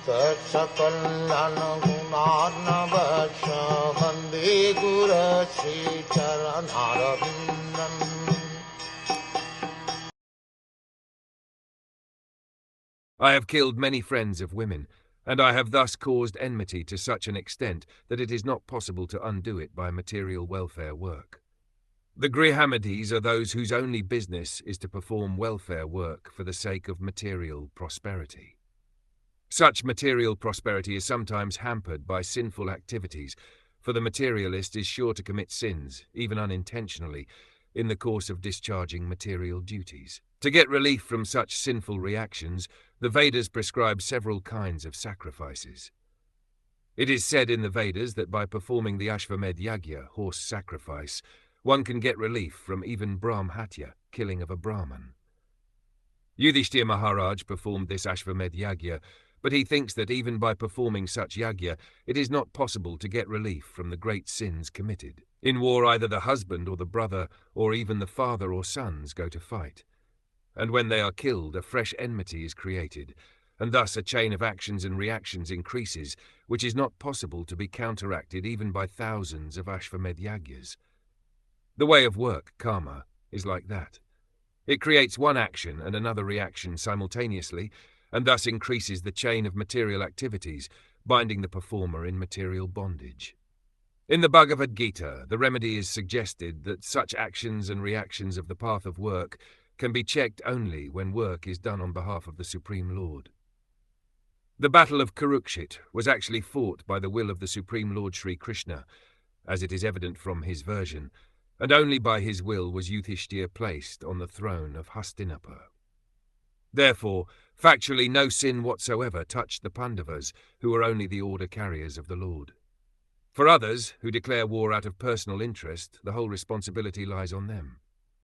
Sakal Gunaarnavasya Vande Guru Sri Charanarabindam. I have killed many friends of women, and I have thus caused enmity to such an extent that it is not possible to undo it by material welfare work. The Grihamades are those whose only business is to perform welfare work for the sake of material prosperity. Such material prosperity is sometimes hampered by sinful activities, for the materialist is sure to commit sins, even unintentionally, in the course of discharging material duties. To get relief from such sinful reactions, the Vedas prescribe several kinds of sacrifices. It is said in the Vedas that by performing the Ashvamedh Yagya, horse sacrifice, one can get relief from even Brahmhatya, killing of a Brahman. Yudhiṣṭhira Maharaj performed this Ashvamedh Yagya, but he thinks that even by performing such yagya, it is not possible to get relief from the great sins committed. In war, either the husband or the brother, or even the father or sons go to fight. And when they are killed, a fresh enmity is created, and thus a chain of actions and reactions increases, which is not possible to be counteracted even by thousands of Ashvamedh Yagyas. The way of work, karma, is like that. It creates one action and another reaction simultaneously, and thus increases the chain of material activities, binding the performer in material bondage. In the Bhagavad Gita, the remedy is suggested that such actions and reactions of the path of work can be checked only when work is done on behalf of the Supreme Lord. The Battle of Kurukshit was actually fought by the will of the Supreme Lord Sri Krishna, as it is evident from his version, and only by his will was Yudhiṣṭhira placed on the throne of Hastinapur. Therefore, factually no sin whatsoever touched the Pandavas, who were only the order carriers of the Lord. For others, who declare war out of personal interest, the whole responsibility lies on them.